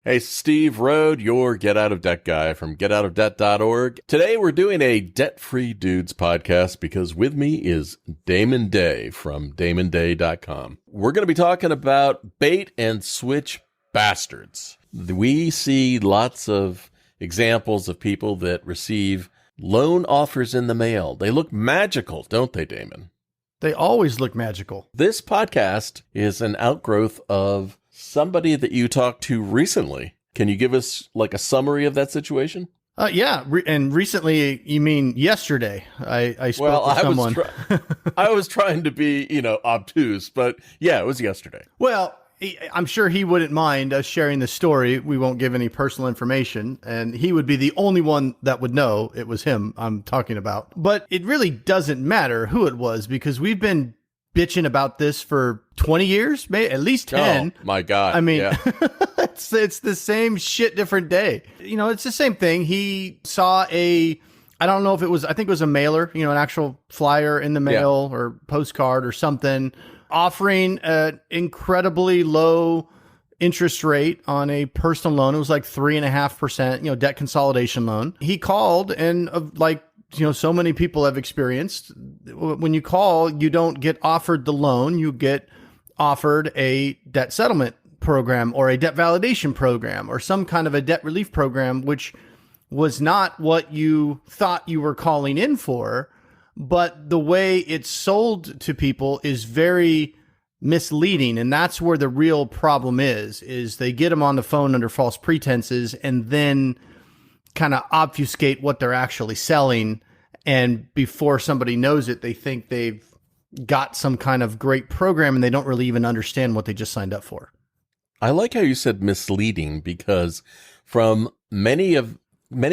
Hey, Steve Rhode, your Get Out of Debt guy from getoutofdebt.org. Today we're doing a Debt-Free Dudes podcast because with me is Damon Day from damonday.com. We're going to be talking about bait and switch bastards. We see lots of examples of people that receive loan offers in the mail. They look magical, don't they, Damon? They always look magical. This podcast is an outgrowth of somebody that you talked to recently. Can you give us like a summary of that situation? And recently, you mean yesterday? I spoke with someone. I was trying to be, obtuse, but yeah, it was yesterday. Well, I'm sure he wouldn't mind us sharing the story. We won't give any personal information, and he would be the only one that would know it was him I'm talking about. But it really doesn't matter who it was because we've been bitching about this for 20 years, maybe at least 10. Oh, my God. I mean, yeah. it's the same shit, different day. It's the same thing. He saw I don't know if it was, I think it was a mailer, an actual flyer in the mail or postcard or something, offering an incredibly low interest rate on a personal loan. It was like 3.5%, debt consolidation loan. He called and so many people have experienced, when you call, you don't get offered the loan, you get offered a debt settlement program or a debt validation program or some kind of a debt relief program, which was not what you thought you were calling in for. But the way it's sold to people is very misleading. And that's where the real problem is they get them on the phone under false pretenses and then kind of obfuscate what they're actually selling. And before somebody knows it, they think they've got some kind of great program and they don't really even understand what they just signed up for. I like how you said misleading because from many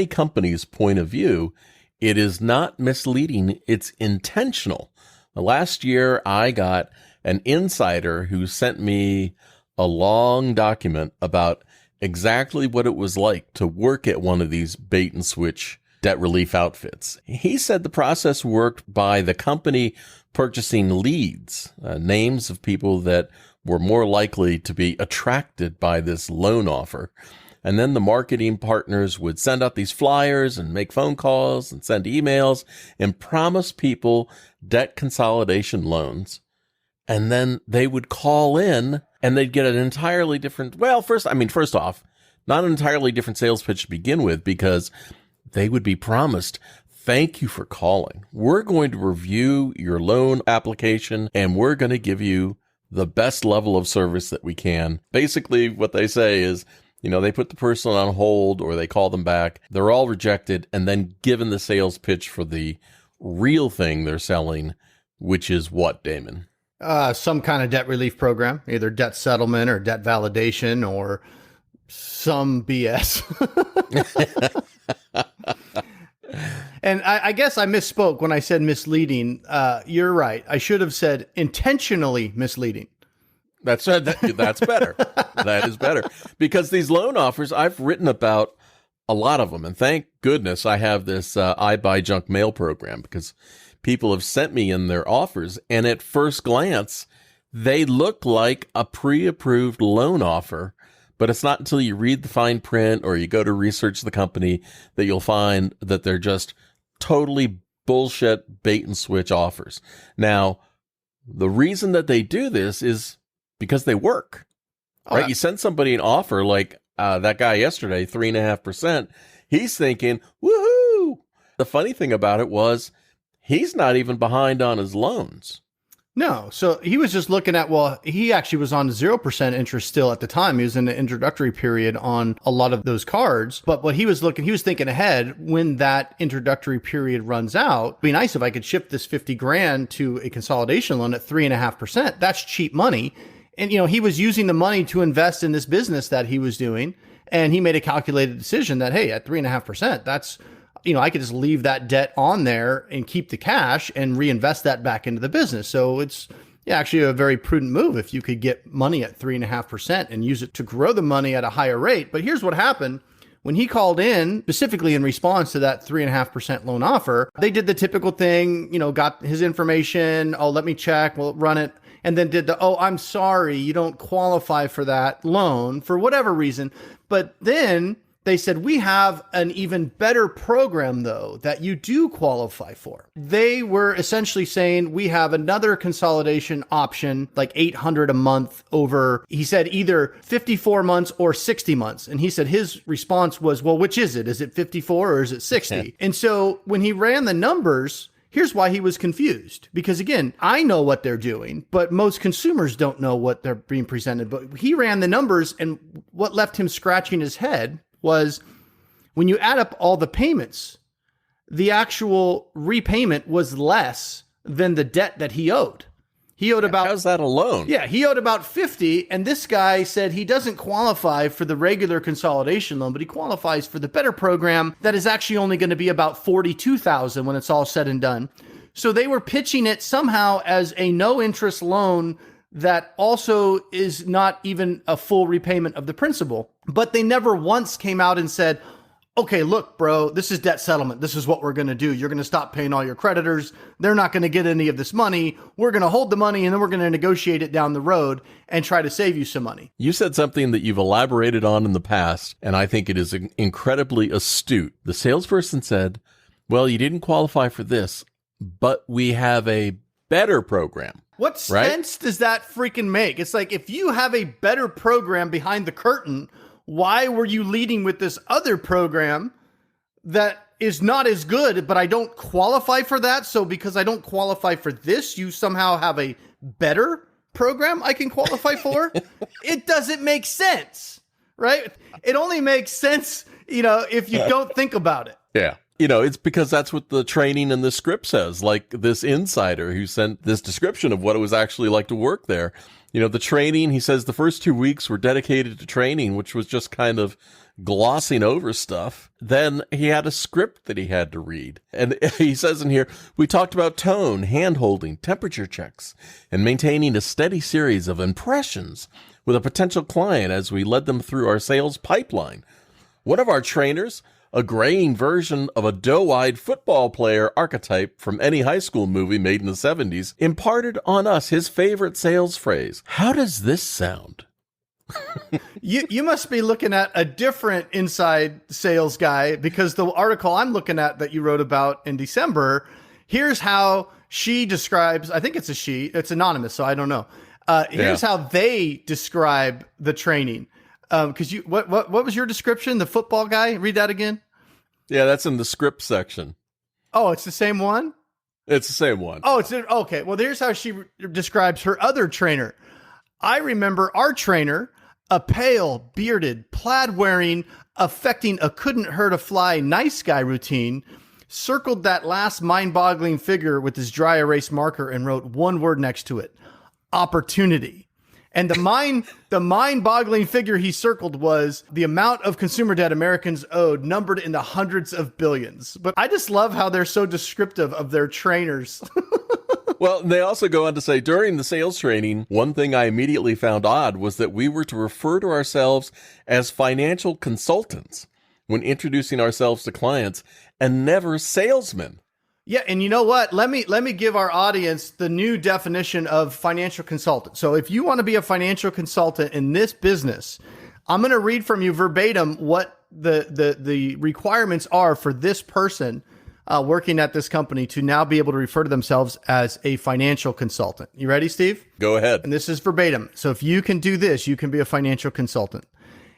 companies' point of view, it is not misleading. It's intentional. Last year, I got an insider who sent me a long document about exactly what it was like to work at one of these bait and switch debt relief outfits. He said the process worked by the company purchasing leads, names of people that were more likely to be attracted by this loan offer. And then the marketing partners would send out these flyers and make phone calls and send emails and promise people debt consolidation loans. And then they would call in and they'd get an entirely different, first off, not an entirely different sales pitch to begin with, because they would be promised, thank you for calling. We're going to review your loan application and we're going to give you the best level of service that we can. Basically, what they say is, they put the person on hold or they call them back. They're all rejected and then given the sales pitch for the real thing they're selling, which is what, Damon? Some kind of debt relief program, either debt settlement or debt validation or some BS. And I guess I misspoke when I said misleading. You're right. I should have said intentionally misleading. That's better. That is better. Because these loan offers, I've written about a lot of them. And thank goodness I have this I Buy Junk Mail program, because people have sent me in their offers. And at first glance, they look like a pre-approved loan offer. But it's not until you read the fine print or you go to research the company that you'll find that they're just totally bullshit bait and switch offers. Now, the reason that they do this is because they work, right? Yeah. You send somebody an offer like that guy yesterday, 3.5%. He's thinking, woohoo! The funny thing about it was he's not even behind on his loans. No. So he was just looking at, he actually was on 0% interest still at the time. He was in the introductory period on a lot of those cards. But what he was thinking ahead when that introductory period runs out. It'd be nice if I could shift this 50 grand to a consolidation loan at 3.5%. That's cheap money. And, he was using the money to invest in this business that he was doing. And he made a calculated decision that, hey, at 3.5%, that's, I could just leave that debt on there and keep the cash and reinvest that back into the business. So it's actually a very prudent move if you could get money at 3.5% and use it to grow the money at a higher rate. But here's what happened. When he called in, specifically in response to that 3.5% loan offer, they did the typical thing, got his information. Oh, let me check. We'll run it. and then did I'm sorry, you don't qualify for that loan for whatever reason. But then they said, we have an even better program, though, that you do qualify for. They were essentially saying, we have another consolidation option, like $800 a month over, he said, either 54 months or 60 months. And he said his response was, well, which is it? Is it 54 or is it 60? And so when he ran the numbers, here's why he was confused. Because again, I know what they're doing, but most consumers don't know what they're being presented. But he ran the numbers, and what left him scratching his head was when you add up all the payments, the actual repayment was less than the debt that he owed. He owed about... How's that a loan? Yeah, he owed about 50, and this guy said he doesn't qualify for the regular consolidation loan, but he qualifies for the better program that is actually only going to be about $42,000 when it's all said and done. So they were pitching it somehow as a no-interest loan that also is not even a full repayment of the principal. But they never once came out and said, okay, look, bro, this is debt settlement. This is what we're going to do. You're going to stop paying all your creditors. They're not going to get any of this money. We're going to hold the money, and then we're going to negotiate it down the road and try to save you some money. You said something that you've elaborated on in the past, and I think it is incredibly astute. The salesperson said, well, you didn't qualify for this, but we have a better program. What sense does that freaking make? It's like, if you have a better program behind the curtain, why were you leading with this other program that is not as good, but I don't qualify for that? So because I don't qualify for this, you somehow have a better program I can qualify for? It doesn't make sense, right? It only makes sense, if you don't think about it. Yeah. It's because that's what the training in the script says, like this insider who sent this description of what it was actually like to work there. The training, he says the first 2 weeks were dedicated to training, which was just kind of glossing over stuff. Then he had a script that he had to read. And he says in here, we talked about tone, hand-holding, temperature checks, and maintaining a steady series of impressions with a potential client as we led them through our sales pipeline. One of our trainers, a graying version of a doe-eyed football player archetype from any high school movie made in the 70s, imparted on us his favorite sales phrase. How does this sound? You must be looking at a different inside sales guy, because the article I'm looking at that you wrote about in December, here's how she describes, I think it's a she, it's anonymous, so I don't know. Here's how they describe the training. Because what was your description? The football guy? Read that again. Yeah, that's in the script section. Oh, it's the same one? It's the same one. Oh, okay. Well, here's how she describes her other trainer. I remember our trainer, a pale, bearded, plaid-wearing, affecting a couldn't-hurt-a-fly nice guy routine, circled that last mind-boggling figure with his dry erase marker and wrote one word next to it: opportunity. And the mind-boggling figure he circled was the amount of consumer debt Americans owed, numbered in the hundreds of billions. But I just love how they're so descriptive of their trainers. Well, they also go on to say, during the sales training, one thing I immediately found odd was that we were to refer to ourselves as financial consultants when introducing ourselves to clients, and never salesmen. Yeah, and you know what? Let me give our audience the new definition of financial consultant. So if you want to be a financial consultant in this business, I'm going to read from you verbatim what the requirements are for this person working at this company to now be able to refer to themselves as a financial consultant. You ready, Steve? Go ahead. And this is verbatim. So if you can do this, you can be a financial consultant.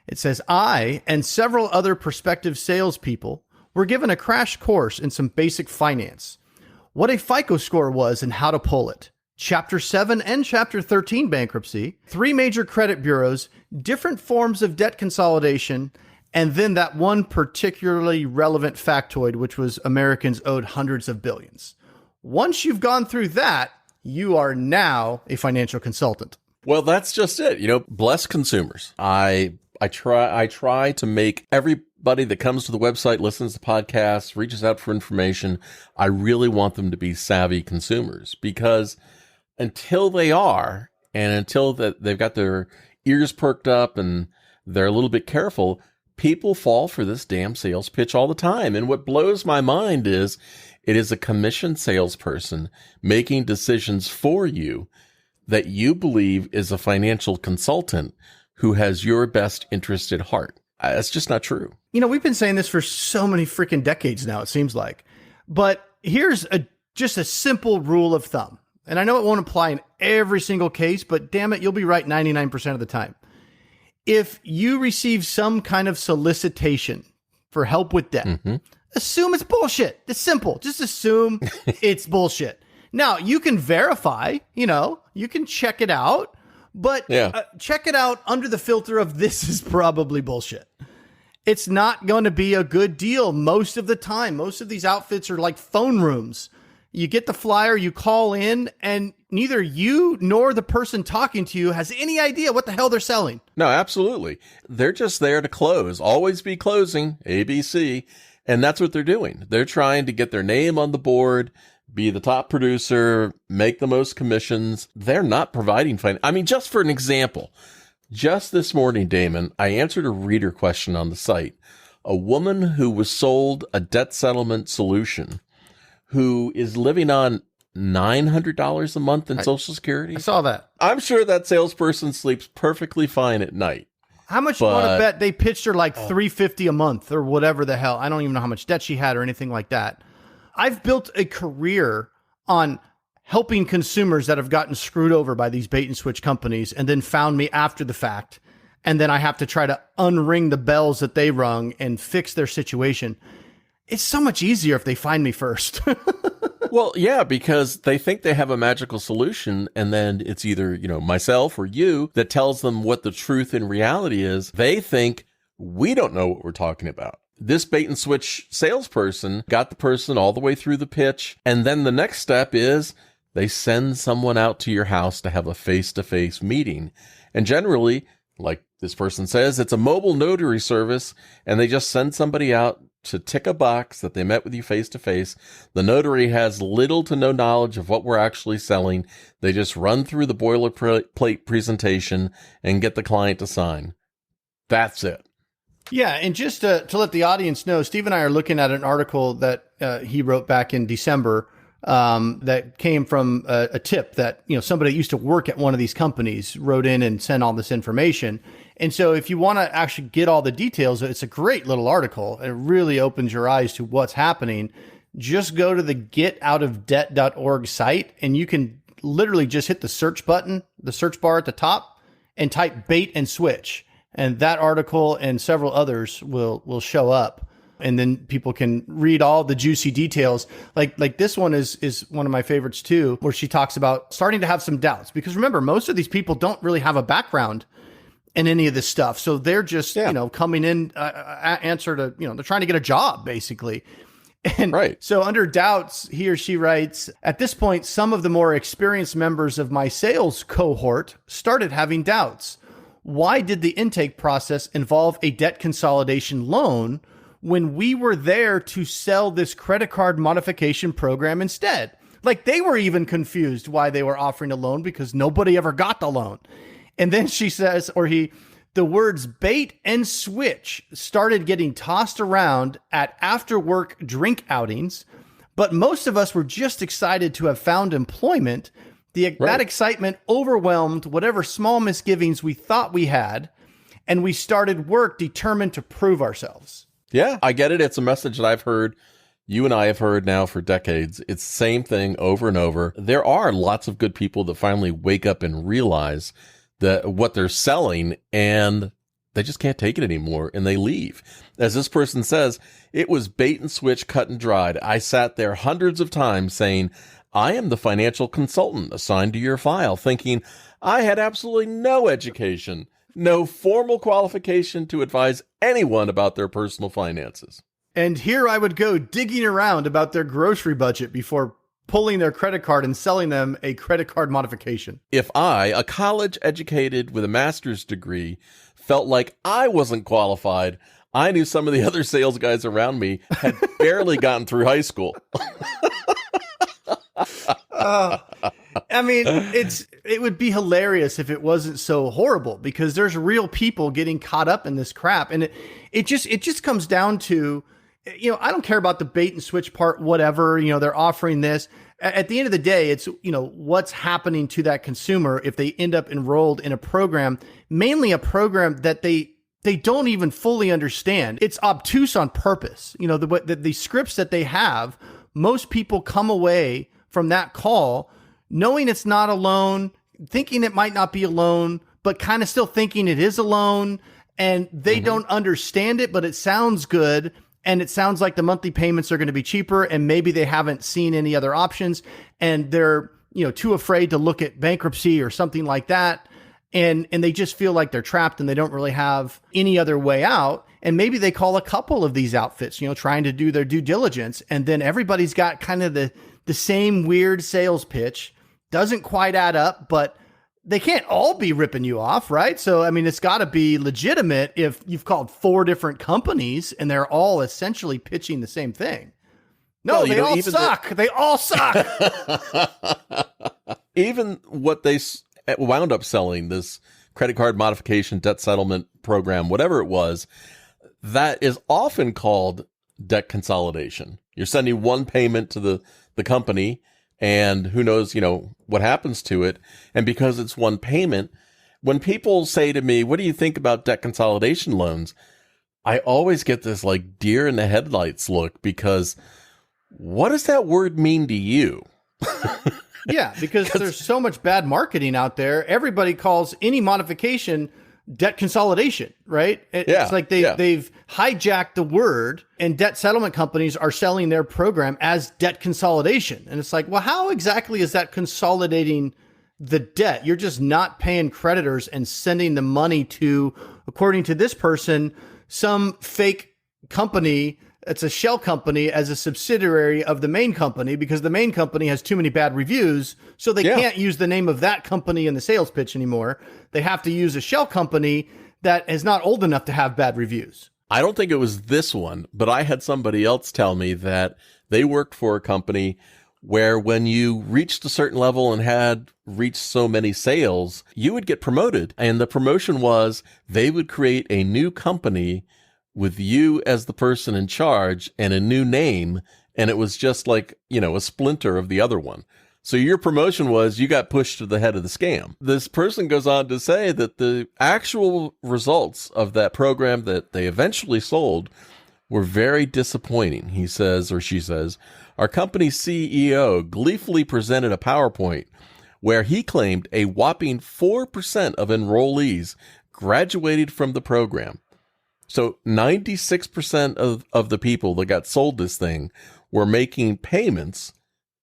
It says, I and several other prospective salespeople were given a crash course in some basic finance, what a FICO score was and how to pull it, Chapter 7 and Chapter 13 bankruptcy, 3 major credit bureaus, different forms of debt consolidation, and then that one particularly relevant factoid, which was Americans owed hundreds of billions. Once you've gone through that, you are now a financial consultant. Well, that's just it. Bless consumers. I try to make everybody that comes to the website, listens to podcasts, reaches out for information, I really want them to be savvy consumers, because until they are, and until that they've got their ears perked up and they're a little bit careful, people fall for this damn sales pitch all the time. And what blows my mind is it is a commissioned salesperson making decisions for you that you believe is a financial consultant who has your best interest at heart. That's just not true. We've been saying this for so many freaking decades now, it seems like. But here's just a simple rule of thumb. And I know it won't apply in every single case, but damn it, you'll be right 99% of the time. If you receive some kind of solicitation for help with debt, assume it's bullshit. It's simple. Just assume it's bullshit. Now, you can verify, you can check it out, but check it out under the filter of this is probably bullshit. It's not going to be a good deal most of the time. Most of these outfits are like phone rooms. You get the flyer, you call in, and neither you nor the person talking to you has any idea what the hell they're selling. No, absolutely. They're just there to close. Always be closing, ABC. And that's what they're doing. They're trying to get their name on the board, be the top producer, make the most commissions. They're not providing just for an example, just this morning, Damon, I answered a reader question on the site. A woman who was sold a debt settlement solution who is living on $900 a month in Social Security. I saw that. I'm sure that salesperson sleeps perfectly fine at night. How much you want to bet they pitched her like $350 a month or whatever the hell? I don't even know how much debt she had or anything like that. I've built a career on helping consumers that have gotten screwed over by these bait and switch companies and then found me after the fact. And then I have to try to unring the bells that they rung and fix their situation. It's so much easier if they find me first. Well, yeah, because they think they have a magical solution, and then it's either, myself or you that tells them what the truth in reality is. They think we don't know what we're talking about. This bait and switch salesperson got the person all the way through the pitch, and then the next step is they send someone out to your house to have a face-to-face meeting. And generally, like this person says, it's a mobile notary service, and they just send somebody out to tick a box that they met with you face to face. The notary has little to no knowledge of what we're actually selling. They just run through the boilerplate presentation and get the client to sign. That's it. Yeah, and just to let the audience know, Steve and I are looking at an article that he wrote back in December that came from a tip that somebody that used to work at one of these companies wrote in and sent all this information. And so if you want to actually get all the details, it's a great little article. It really opens your eyes to what's happening. Just go to the getoutofdebt.org site, and you can literally just hit the search button, the search bar at the top, and type bait and switch. And that article and several others will show up. And then people can read all the juicy details. Like this one is one of my favorites too, where she talks about starting to have some doubts. Because remember, most of these people don't really have a background in any of this stuff. So they're just, coming in, answer to, they're trying to get a job basically. And so under doubts, he or she writes, at this point, some of the more experienced members of my sales cohort started having doubts. Why did the intake process involve a debt consolidation loan when we were there to sell this credit card modification program instead? Like they were even confused why they were offering a loan because nobody ever got the loan. And then she says, the words bait and switch started getting tossed around at after-work drink outings, but most of us were just excited to have found employment. That excitement overwhelmed whatever small misgivings we thought we had, and we started work determined to prove ourselves. Yeah, I get it. It's a message that I've heard. You and I have heard now for decades. It's the same thing over and over. There are lots of good people that finally wake up and realize that what they're selling, and they just can't take it anymore, and they leave. As this person says, it was bait and switch, cut and dried. I sat there hundreds of times saying, I am the financial consultant assigned to your file, thinking I had absolutely no education, no formal qualification to advise anyone about their personal finances. And here I would go digging around about their grocery budget before pulling their credit card and selling them a credit card modification. If I, a college educated with a master's degree, felt like I wasn't qualified, I knew some of the other sales guys around me had barely gotten through high school. It would be hilarious if it wasn't so horrible, because there's real people getting caught up in this crap. And it just comes down to, I don't care about the bait and switch part, whatever, they're offering this. At the end of the day, it's, what's happening to that consumer if they end up enrolled in a program, mainly a program that they don't even fully understand. It's obtuse on purpose. The scripts that they have, most people come away from that call knowing it's not a loan, thinking it might not be a loan, but kind of still thinking it is a loan. And they don't understand it, but it sounds good. And it sounds like the monthly payments are going to be cheaper. And maybe they haven't seen any other options. And they're, too afraid to look at bankruptcy or something like that. And they just feel like they're trapped and they don't really have any other way out. And maybe they call a couple of these outfits, trying to do their due diligence. And then everybody's got kind of the same weird sales pitch. Doesn't quite add up, but they can't all be ripping you off, right? So, it's got to be legitimate if you've called 4 different companies and they're all essentially pitching the same thing. No, they all suck. They all suck. Even what they wound up selling, this credit card modification, debt settlement program, whatever it was, that is often called debt consolidation. You're sending one payment to the company, and who knows, what happens to it. And because it's one payment, when people say to me, what do you think about debt consolidation loans? I always get this like deer in the headlights look, because what does that word mean to you? Yeah, because there's so much bad marketing out there. Everybody calls any modification debt consolidation, right? It's like they've hijacked the word, and debt settlement companies are selling their program as debt consolidation. And it's like, well, how exactly is that consolidating the debt? You're just not paying creditors and sending the money to, according to this person, some fake company. It's a shell company as a subsidiary of the main company, because the main company has too many bad reviews. So they can't use the name of that company in the sales pitch anymore. They have to use a shell company that is not old enough to have bad reviews. I don't think it was this one, but I had somebody else tell me that they worked for a company where when you reached a certain level and had reached so many sales, you would get promoted. And the promotion was they would create a new company with you as the person in charge and a new name. And it was just like, a splinter of the other one. So your promotion was you got pushed to the head of the scam. This person goes on to say that the actual results of that program that they eventually sold were very disappointing. He says, or she says, our company's CEO gleefully presented a PowerPoint where he claimed a whopping 4% of enrollees graduated from the program. So 96% of the people that got sold this thing were making payments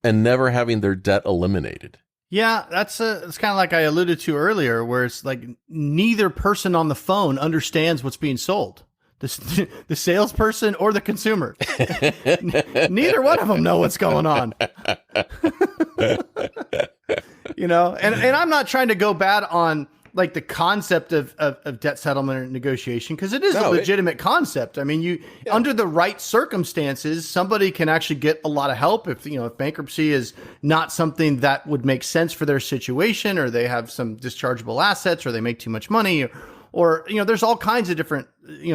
and never having their debt eliminated. Yeah, it's kind of like I alluded to earlier, where it's like neither person on the phone understands what's being sold. The salesperson or the consumer. Neither one of them know what's going on. And I'm not trying to go bad on like the concept of debt settlement or negotiation, because it is a legitimate concept. Under the right circumstances, somebody can actually get a lot of help if bankruptcy is not something that would make sense for their situation, or they have some dischargeable assets, or they make too much money, or there's all kinds of different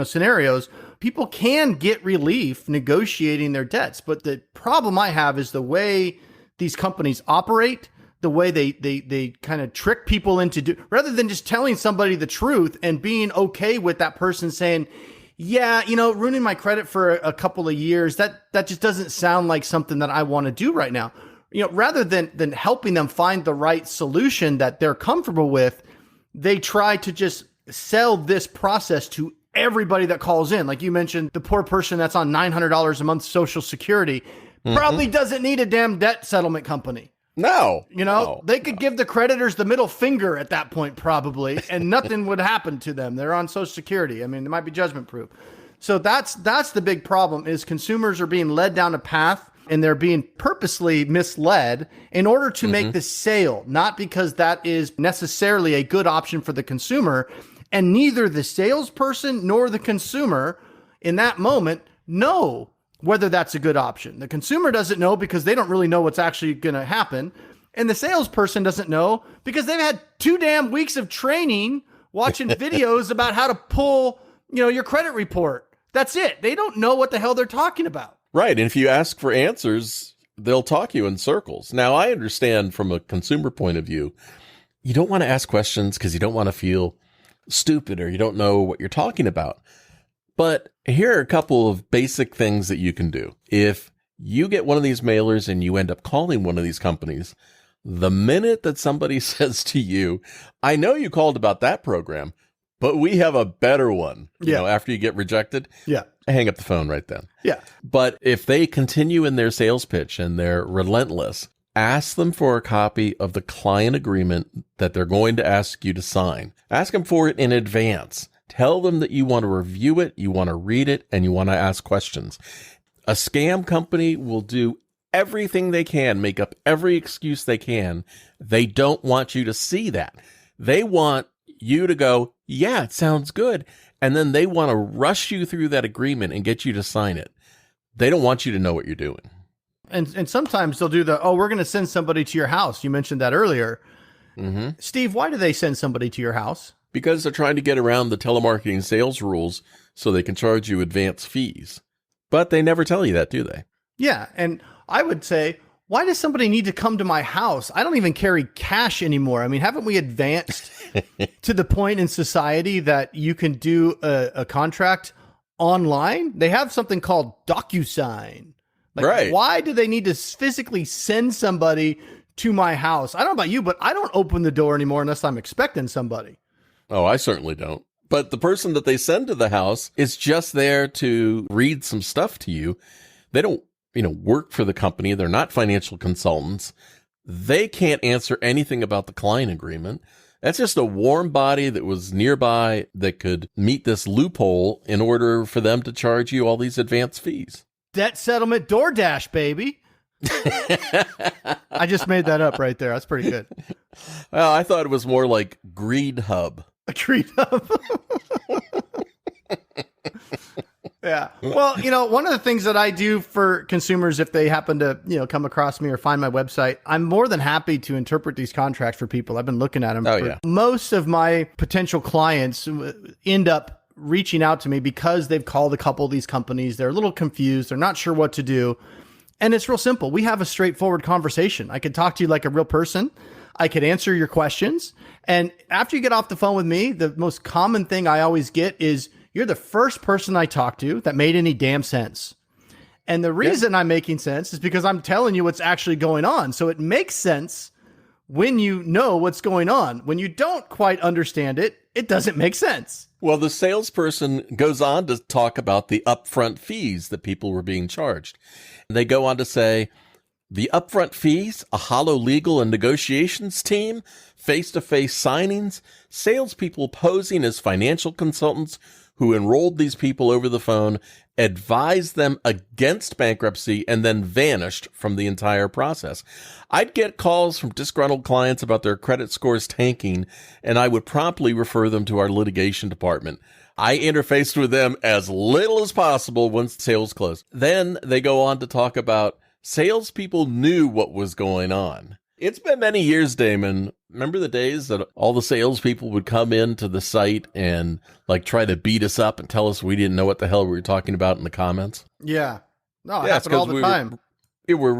scenarios. People can get relief negotiating their debts, but the problem I have is the way these companies operate. The way they kind of trick people into rather than just telling somebody the truth and being okay with that person saying, yeah, ruining my credit for a couple of years, that just doesn't sound like something that I want to do right now. Rather than helping them find the right solution that they're comfortable with, they try to just sell this process to everybody that calls in. Like you mentioned, the poor person that's on $900 a month Social Security probably doesn't need a damn debt settlement company. No. They could give the creditors the middle finger at that point, probably, and nothing would happen to them. They're on Social Security. They might be judgment proof. So that's the big problem, is consumers are being led down a path, and they're being purposely misled in order to make the sale, not because that is necessarily a good option for the consumer. And neither the salesperson nor the consumer in that moment know whether that's a good option. The consumer doesn't know because they don't really know what's actually going to happen. And the salesperson doesn't know because they've had 2 damn weeks of training watching videos about how to pull, your credit report. That's it. They don't know what the hell they're talking about. Right. And if you ask for answers, they'll talk you in circles. Now, I understand from a consumer point of view, you don't want to ask questions because you don't want to feel stupid or you don't know what you're talking about. But here are a couple of basic things that you can do. If you get one of these mailers and you end up calling one of these companies, the minute that somebody says to you, I know you called about that program, but we have a better one, you know, after you get rejected, hang up the phone right then. Yeah. But if they continue in their sales pitch and they're relentless, ask them for a copy of the client agreement that they're going to ask you to sign. Ask them for it in advance. Tell them that you want to review it, you want to read it, and you want to ask questions. A scam company will do everything they can, make up every excuse they can. They don't want you to see that. They want you to go, yeah, it sounds good. And then they want to rush you through that agreement and get you to sign it. They don't want you to know what you're doing. And sometimes they'll do we're going to send somebody to your house. You mentioned that earlier. Mm-hmm. Steve, why do they send somebody to your house? Because they're trying to get around the telemarketing sales rules so they can charge you advance fees. But they never tell you that, do they? Yeah. And I would say, why does somebody need to come to my house? I don't even carry cash anymore. I mean, haven't we advanced to the point in society that you can do a contract online? They have something called DocuSign. Like, right. Why do they need to physically send somebody to my house? I don't know about you, but I don't open the door anymore unless I'm expecting somebody. Oh, I certainly don't. But the person that they send to the house is just there to read some stuff to you. They don't, work for the company. They're not financial consultants. They can't answer anything about the client agreement. That's just a warm body that was nearby that could meet this loophole in order for them to charge you all these advance fees. Debt settlement DoorDash, baby. I just made that up right there. That's pretty good. Well, I thought it was more like Greed Hub. A Greed Hub. Yeah. Well, one of the things that I do for consumers, if they happen to, come across me or find my website, I'm more than happy to interpret these contracts for people. I've been looking at them. Most of my potential clients end up reaching out to me because they've called a couple of these companies. They're a little confused. They're not sure what to do. And it's real simple. We have a straightforward conversation. I could talk to you like a real person. I could answer your questions. And after you get off the phone with me, the most common thing I always get is, you're the first person I talked to that made any damn sense. And the reason I'm making sense is because I'm telling you what's actually going on. So it makes sense when you know what's going on. When you don't quite understand it, it doesn't make sense. Well, the salesperson goes on to talk about the upfront fees that people were being charged. And they go on to say, the upfront fees, a hollow legal and negotiations team, face-to-face signings, salespeople posing as financial consultants who enrolled these people over the phone, advised them against bankruptcy, and then vanished from the entire process. I'd get calls from disgruntled clients about their credit scores tanking, and I would promptly refer them to our litigation department. I interfaced with them as little as possible once sales closed. Then they go on to talk about salespeople knew what was going on. It's been many years, Damon. Remember the days that all the salespeople would come into the site and try to beat us up and tell us we didn't know what the hell we were talking about in the comments? Yeah. No, it happened all the time. We're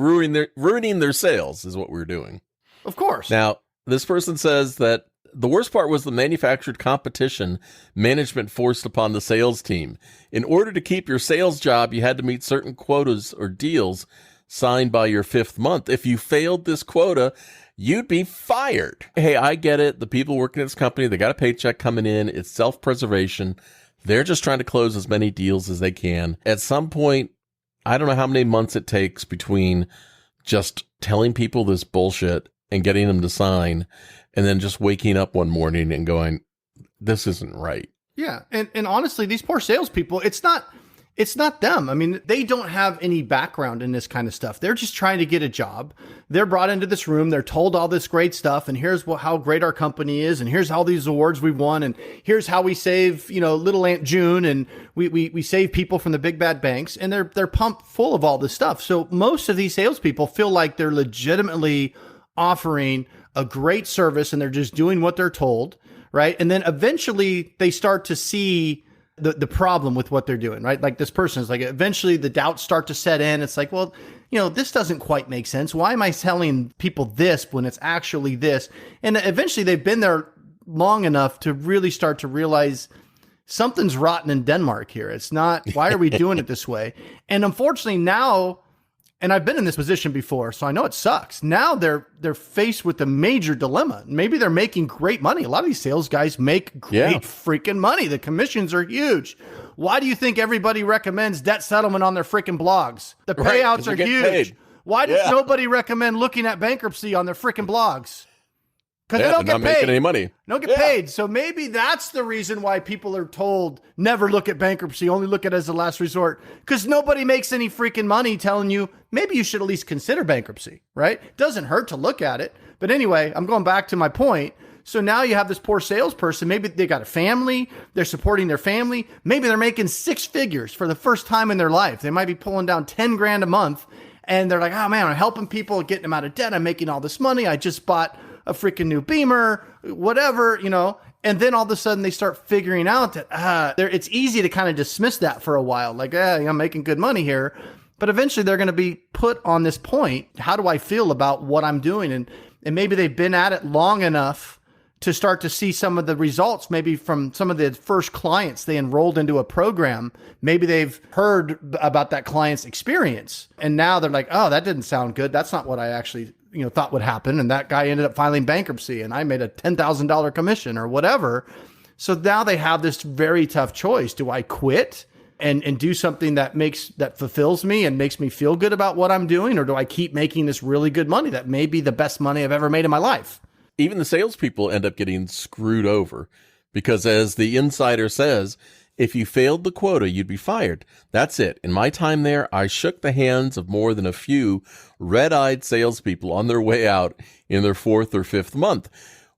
ruining their sales is what we're doing. Of course. Now, this person says that the worst part was the manufactured competition management forced upon the sales team. In order to keep your sales job, you had to meet certain quotas or deals signed by your 5th month. If you failed this quota, you'd be fired. Hey, I get it. The people working at this company, they got a paycheck coming in. It's self-preservation. They're just trying to close as many deals as they can. At some point, I don't know how many months it takes between just telling people this bullshit and getting them to sign and then just waking up one morning and going, this isn't right. Yeah. And honestly, these poor salespeople, it's not them. I mean, they don't have any background in this kind of stuff. They're just trying to get a job. They're brought into this room. They're told all this great stuff. And here's how great our company is. And here's all these awards we've won. And here's how we save, little Aunt June. And we save people from the big bad banks. And they're pumped full of all this stuff. So most of these salespeople feel like they're legitimately offering a great service and they're just doing what they're told. Right. And then eventually they start to see the problem with what they're doing, right? Like this person is like, eventually the doubts start to set in. It's like, well, this doesn't quite make sense. Why am I telling people this when it's actually this? And eventually they've been there long enough to really start to realize something's rotten in Denmark here. It's not, why are we doing it this way? And unfortunately now, and I've been in this position before, so I know it sucks. Now they're faced with a major dilemma. Maybe they're making great money. A lot of these sales guys make great freaking money. The commissions are huge. Why do you think everybody recommends debt settlement on their freaking blogs? The payouts are huge. Paid. Why does nobody recommend looking at bankruptcy on their freaking blogs? Because they don't get paid. Making any money. Don't get paid. So maybe that's the reason why people are told never look at bankruptcy, only look at it as a last resort. Because nobody makes any freaking money telling you maybe you should at least consider bankruptcy, right? Doesn't hurt to look at it. But anyway, I'm going back to my point. So now you have this poor salesperson. Maybe they got a family. They're supporting their family. Maybe they're making 6 figures for the first time in their life. They might be pulling down 10 grand a month. And they're like, oh man, I'm helping people, getting them out of debt. I'm making all this money. I just bought a freaking new Beamer, whatever, and then all of a sudden they start figuring out that it's easy to kind of dismiss that for a while. Like, I'm making good money here. But eventually they're going to be put on this point. How do I feel about what I'm doing? And maybe they've been at it long enough to start to see some of the results, maybe from some of the first clients they enrolled into a program. Maybe they've heard about that client's experience. And now they're like, oh, that didn't sound good. That's not what I actually thought would happen. And that guy ended up filing bankruptcy and I made a $10,000 commission or whatever. So now they have this very tough choice. Do I quit and do something that fulfills me and makes me feel good about what I'm doing? Or do I keep making this really good money that may be the best money I've ever made in my life? Even the salespeople end up getting screwed over because, as the insider says, if you failed the quota, you'd be fired. That's it. In my time there, I shook the hands of more than a few red-eyed salespeople on their way out in their 4th or 5th month.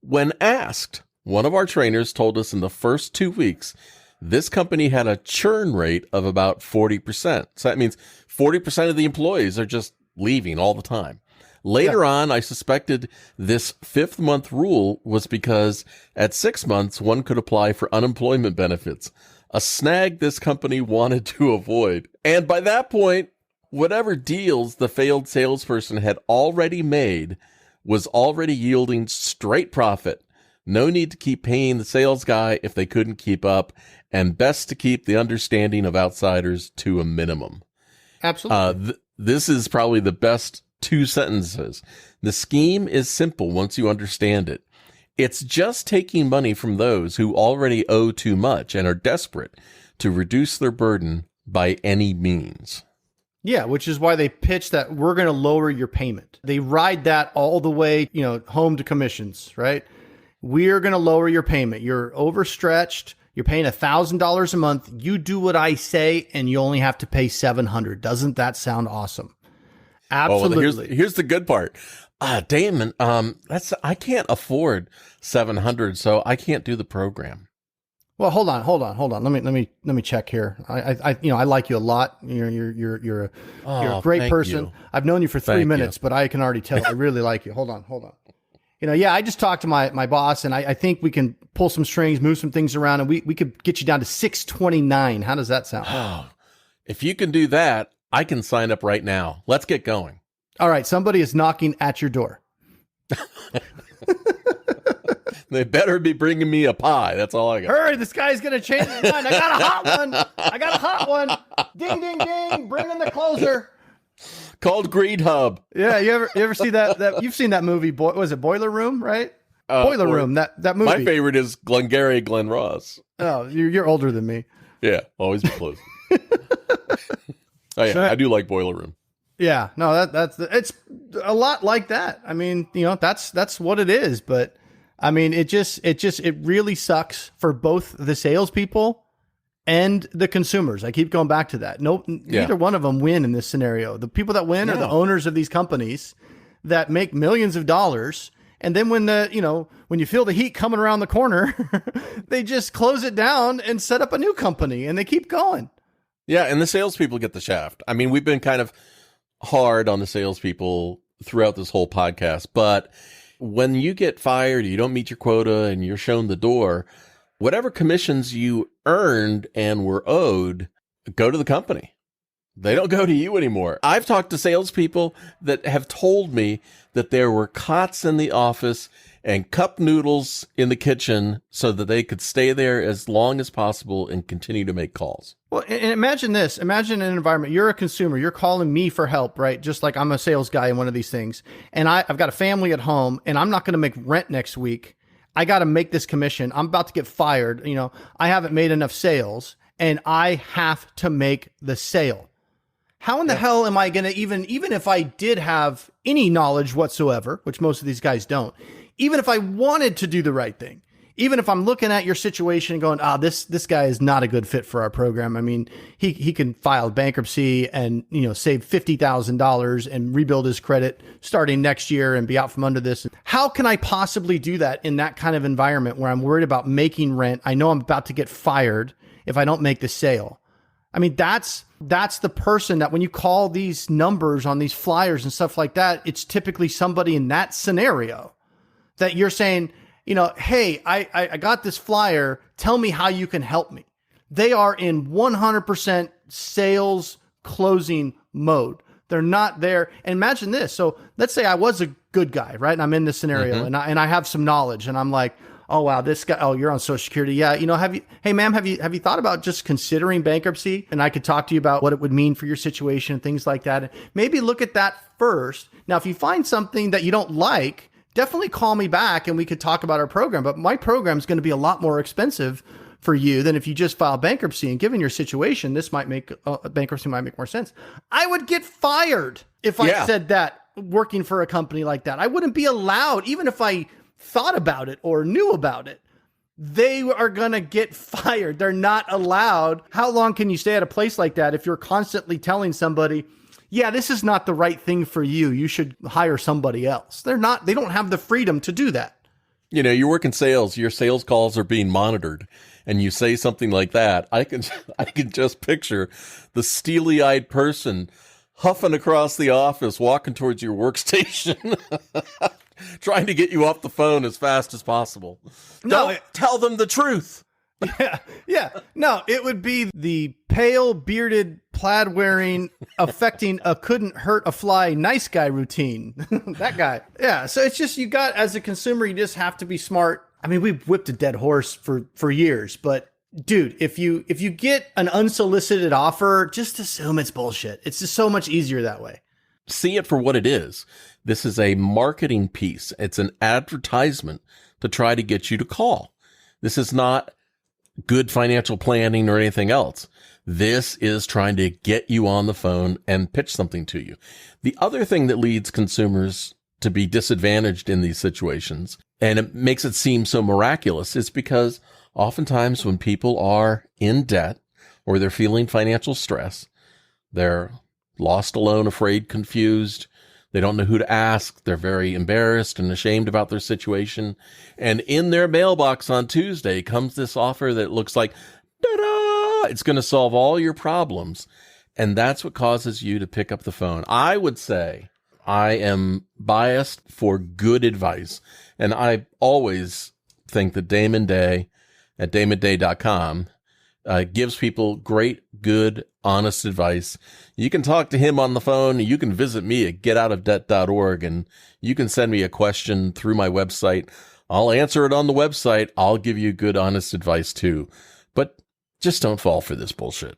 When asked, one of our trainers told us in the first 2 weeks, this company had a churn rate of about 40%. So that means 40% of the employees are just leaving all the time. Later on, I suspected this 5th month rule was because at 6 months, one could apply for unemployment benefits, a snag this company wanted to avoid. And by that point, whatever deals the failed salesperson had already made was already yielding straight profit. No need to keep paying the sales guy if they couldn't keep up, and best to keep the understanding of outsiders to a minimum. Absolutely. This is probably the best 2 sentences. The scheme is simple once you understand it. It's just taking money from those who already owe too much and are desperate to reduce their burden by any means. Yeah, which is why they pitch that we're going to lower your payment. They ride that all the way, home to commissions, right? We're going to lower your payment. You're overstretched. You're paying $1,000 a month. You do what I say, and you only have to pay $700. Doesn't that sound awesome? Absolutely. Oh, well, here's the good part. Damon, I can't afford $700, so I can't do the program. Well, hold on. Let me check here. I like you a lot. You're a great person. I've known you for 3 minutes, but I can already tell I really like you. Hold on. I just talked to my boss, and I think we can pull some strings, move some things around, and we could get you down to $629. How does that sound? Oh, if you can do that, I can sign up right now. Let's get going. All right. Somebody is knocking at your door. They better be bringing me a pie. That's all I got. Hurry. This guy's going to change his mind. I got a hot one. Ding, ding, ding. Bring in the closer. Called Greed Hub. Yeah. You ever see that? You've seen that movie. Was it Boiler Room, right? Boiler Room. That movie. My favorite is Glengarry Glen Ross. Oh, you're older than me. Yeah. Always be close. Oh, yeah, I do like Boiler Room. Yeah, no, it's a lot like that. I mean, that's what it is. But I mean, it really sucks for both the salespeople and the consumers. I keep going back to that. Neither one of them win in this scenario. The people that win are the owners of these companies that make millions of dollars. And then when you feel the heat coming around the corner, they just close it down and set up a new company, and they keep going. Yeah, and the salespeople get the shaft. I mean, we've been kind of hard on the salespeople throughout this whole podcast, but when you get fired, you don't meet your quota, and you're shown the door, whatever commissions you earned and were owed go to the company. They don't go to you anymore. I've talked to salespeople that have told me that there were cots in the office and cup noodles in the kitchen so that they could stay there as long as possible and continue to make calls. Well, and imagine this. Imagine an environment. You're a consumer. You're calling me for help, right? Just like I'm a sales guy in one of these things. And I've got a family at home, and I'm not going to make rent next week. I got to make this commission. I'm about to get fired. You know, I haven't made enough sales, and I have to make the sale. How in the hell am I going to even if I did have any knowledge whatsoever, which most of these guys don't, even if I wanted to do the right thing, even if I'm looking at your situation and going, this guy is not a good fit for our program. I mean, he can file bankruptcy and, save $50,000 and rebuild his credit starting next year and be out from under this. How can I possibly do that in that kind of environment where I'm worried about making rent? I know I'm about to get fired if I don't make the sale. I mean, that's the person that when you call these numbers on these flyers and stuff like that, it's typically somebody in that scenario that you're saying, hey, I got this flyer. Tell me how you can help me. They are in 100% sales closing mode. They're not there. And imagine this. So let's say I was a good guy, right? And I'm in this scenario and I have some knowledge and I'm like, oh, wow, this guy, you're on Social Security. Yeah. Hey, ma'am, have you thought about just considering bankruptcy? And I could talk to you about what it would mean for your situation and things like that. And maybe look at that first. Now, if you find something that you don't like, definitely call me back and we could talk about our program. But my program is going to be a lot more expensive for you than if you just file bankruptcy. And given your situation, this might make bankruptcy might make more sense. I would get fired if I said that working for a company like that. I wouldn't be allowed, even if I thought about it or knew about it. They are going to get fired. They're not allowed. How long can you stay at a place like that if you're constantly telling somebody, yeah, this is not the right thing for you. You should hire somebody else. They don't have the freedom to do that. You work in sales, your sales calls are being monitored, and you say something like that. I can just picture the steely-eyed person huffing across the office, walking towards your workstation, trying to get you off the phone as fast as possible. Don't tell them the truth. Yeah. No, it would be the pale, bearded, plaid-wearing, affecting a couldn't hurt a fly nice guy routine. That guy. Yeah. So it's just, as a consumer, you just have to be smart. I mean, we've whipped a dead horse for years, but dude, if you get an unsolicited offer, just assume it's bullshit. It's just so much easier that way. See it for what it is. This is a marketing piece. It's an advertisement to try to get you to call. This is not good financial planning or anything else. This is trying to get you on the phone and pitch something to you. The other thing that leads consumers to be disadvantaged in these situations, and it makes it seem so miraculous, is because oftentimes when people are in debt or they're feeling financial stress, they're lost, alone, afraid, confused. They don't know who to ask. They're very embarrassed and ashamed about their situation. And in their mailbox on Tuesday comes this offer that looks like, ta-da! It's going to solve all your problems. And that's what causes you to pick up the phone. I would say I am biased for good advice. And I always think that Damon Day at damonday.com gives people great, good, honest advice. You can talk to him on the phone. You can visit me at getoutofdebt.org, and you can send me a question through my website. I'll answer it on the website. I'll give you good, honest advice too. But just don't fall for this bullshit.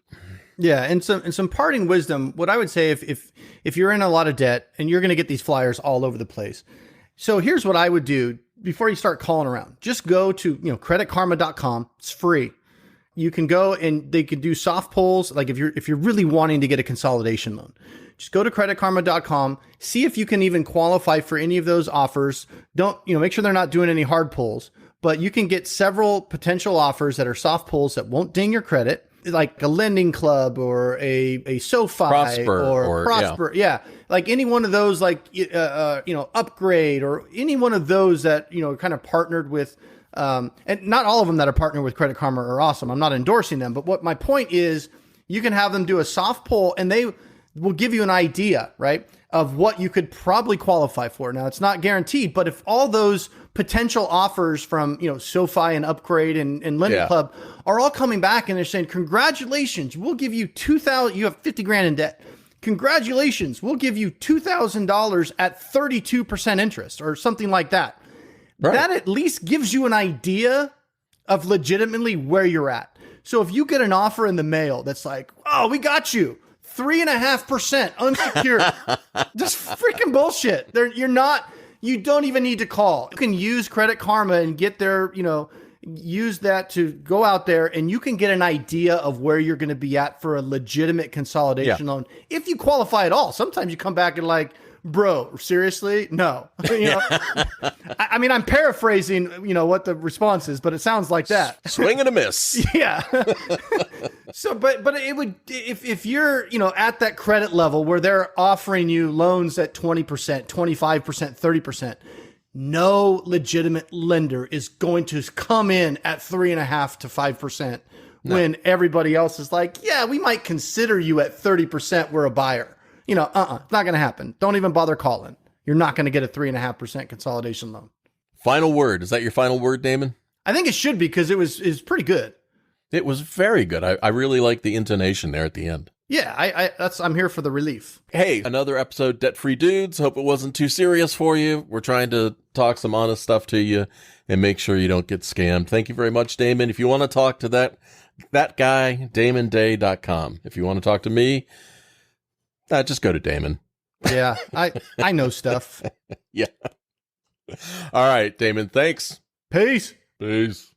Yeah, and some parting wisdom. What I would say if you're in a lot of debt and you're going to get these flyers all over the place. So here's what I would do before you start calling around. Just go to creditkarma.com. It's free. You can go and they can do soft pulls. Like if you're really wanting to get a consolidation loan, just go to creditkarma.com, see if you can even qualify for any of those offers. Don't, make sure they're not doing any hard pulls, but you can get several potential offers that are soft pulls that won't ding your credit, like a lending club or a SoFi or Prosper. Yeah. Like any one of those, Upgrade or any one of those that, kind of partnered with, and not all of them that are partnered with Credit Karma are awesome. I'm not endorsing them, but what my point is, you can have them do a soft pull and they will give you an idea, right, of what you could probably qualify for. Now, it's not guaranteed, but if all those potential offers from, SoFi and Upgrade and Lending Yeah. Club are all coming back and they're saying, congratulations, we'll give you $2,000. You have 50 grand in debt. Congratulations, we'll give you $2,000 at 32% interest or something like that. Right. That at least gives you an idea of legitimately where you're at. So if you get an offer in the mail that's like, oh, we got you 3.5% unsecured, just freaking bullshit. You don't even need to call. You can use Credit Karma and get their, use that to go out there and you can get an idea of where you're going to be at for a legitimate consolidation loan. If you qualify at all, sometimes you come back and like, bro, seriously? No. I mean, I'm paraphrasing, what the response is, but it sounds like that. Swing and a miss. Yeah. So, but it would, if you're, at that credit level where they're offering you loans at 20%, 25%, 30%, no legitimate lender is going to come in at 3.5% to 5% when everybody else is like, yeah, we might consider you at 30%. We're a buyer. It's not going to happen. Don't even bother calling. You're not going to get a 3.5% consolidation loan. Final word. Is that your final word, Damon? I think it should be because it was pretty good. It was very good. I really like the intonation there at the end. Yeah, I'm here for the relief. Hey, another episode, Debt Free Dudes. Hope it wasn't too serious for you. We're trying to talk some honest stuff to you and make sure you don't get scammed. Thank you very much, Damon. If you want to talk to that guy, DamonDay.com. If you want to talk to me, just go to Damon. Yeah, I know stuff. Yeah. All right, Damon. Thanks. Peace. Peace.